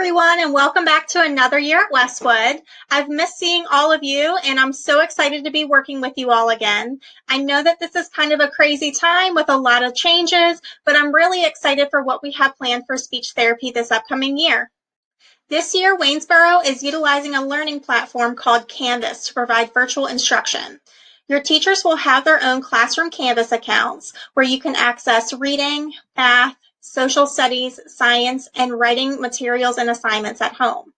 everyone, and welcome back to another year at Westwood. I've missed seeing all of you, and I'm so excited to be working with you all again. I know that this is kind of a crazy time with a lot of changes, but I'm really excited for what we have planned for speech therapy this upcoming year. This year, Waynesboro is utilizing a learning platform called Canvas to provide virtual instruction. Your teachers will have their own classroom Canvas accounts where you can access reading, math, social studies, science, and writing materials and assignments at home.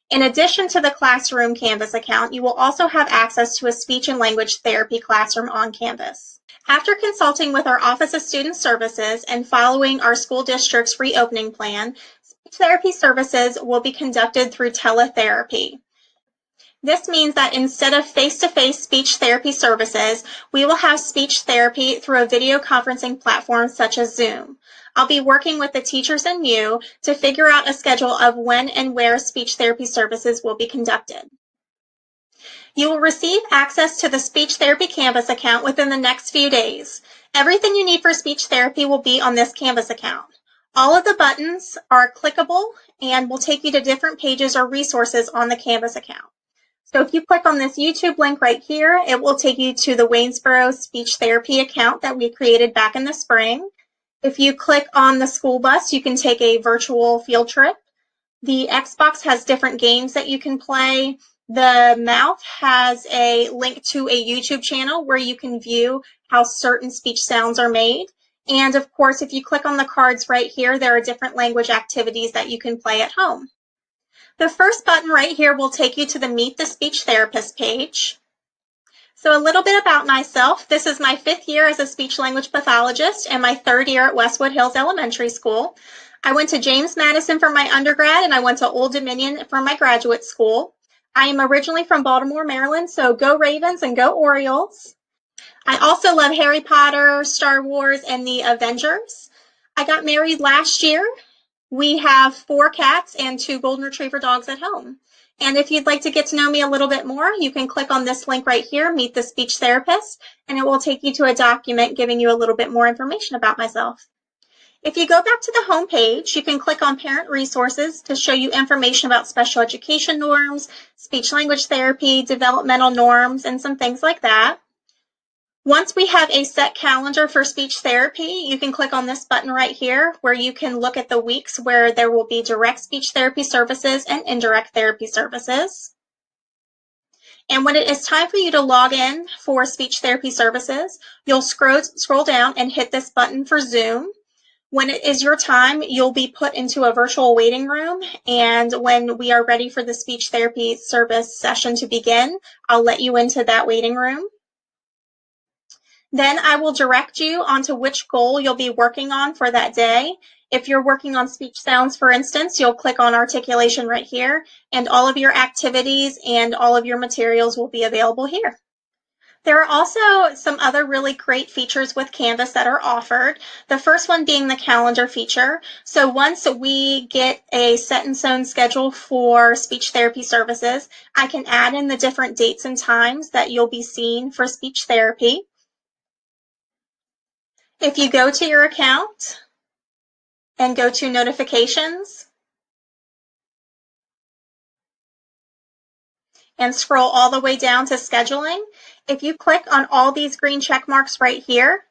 In addition to the classroom Canvas account, you will also have access to a speech and language therapy classroom on Canvas. After consulting with our Office of Student Services and following our school district's reopening plan, speech therapy services will be conducted through teletherapy. This means that instead of face-to-face speech therapy services, we will have speech therapy through a video conferencing platform such as Zoom. I'll be working with the teachers and you to figure out a schedule of when and where speech therapy services will be conducted. You will receive access to the Speech Therapy Canvas account within the next few days. Everything you need for speech therapy will be on this Canvas account. All of the buttons are clickable and will take you to different pages or resources on the Canvas account. So if you click on this YouTube link right here, it will take you to the Waynesboro Speech Therapy account that we created back in the spring. If you click on the school bus, you can take a virtual field trip. The Xbox has different games that you can play. The Mouth has a link to a YouTube channel where you can view how certain speech sounds are made. And of course, if you click on the cards right here, there are different language activities that you can play at home. The first button right here will take you to the Meet the Speech Therapist page. So a little bit about myself. This is my 5th year as a speech language pathologist and my 3rd year at Westwood Hills Elementary School. I went to James Madison for my undergrad and I went to Old Dominion for my graduate school. I am originally from Baltimore, Maryland, so go Ravens and go Orioles. I also love Harry Potter, Star Wars, and the Avengers. I got married last year. We have 4 cats and 2 golden retriever dogs at home. And if you'd like to get to know me a little bit more, you can click on this link right here, Meet the Speech Therapist, and it will take you to a document giving you a little bit more information about myself. If you go back to the home page, you can click on Parent Resources to show you information about special education norms, speech language therapy, developmental norms, and some things like that. Once we have a set calendar for speech therapy, you can click on this button right here where you can look at the weeks where there will be direct speech therapy services and indirect therapy services. And when it is time for you to log in for speech therapy services, you'll scroll down and hit this button for Zoom. When it is your time, you'll be put into a virtual waiting room, and when we are ready for the speech therapy service session to begin, I'll let you into that waiting room. Then I will direct you onto which goal you'll be working on for that day. If you're working on speech sounds, for instance, you'll click on articulation right here, and all of your activities and all of your materials will be available here. There are also some other really great features with Canvas that are offered. The first one being the calendar feature. So once we get a set in stone schedule for speech therapy services, I can add in the different dates and times that you'll be seeing for speech therapy. If you go to your account and go to notifications and scroll all the way down to scheduling, if you click on all these green check marks right here,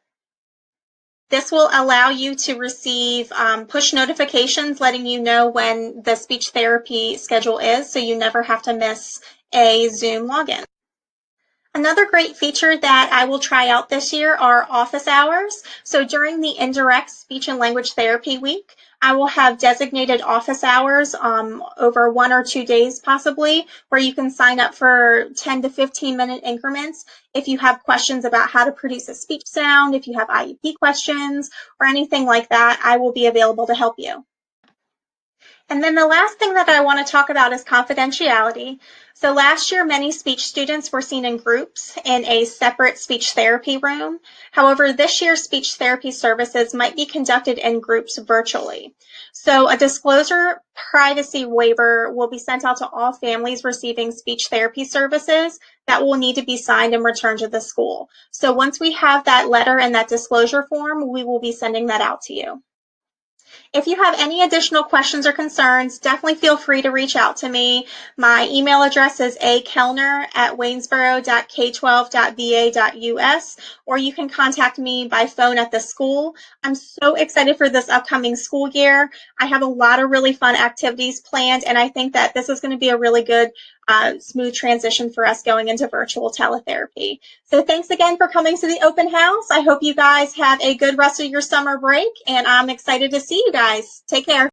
this will allow you to receive push notifications letting you know when the speech therapy schedule is, so you never have to miss a Zoom login. Another great feature that I will try out this year are office hours. So during the indirect speech and language therapy week, I will have designated office hours over 1 or 2 days possibly, where you can sign up for 10 to 15-minute increments. If you have questions about how to produce a speech sound, if you have IEP questions, or anything like that, I will be available to help you. And then the last thing that I want to talk about is confidentiality. So last year, many speech students were seen in groups in a separate speech therapy room. However, this year, speech therapy services might be conducted in groups virtually. So a disclosure privacy waiver will be sent out to all families receiving speech therapy services that will need to be signed and returned to the school. So once we have that letter and that disclosure form, we will be sending that out to you. If you have any additional questions or concerns, definitely feel free to reach out to me. My email address is akellner@waynesboro.k12.va.us, or you can contact me by phone at the school. I'm so excited for this upcoming school year. I have a lot of really fun activities planned, and I think that this is going to be a really good, smooth transition for us going into virtual teletherapy. So thanks again for coming to the open house. I hope you guys have a good rest of your summer break, and I'm excited to see you guys. Take care.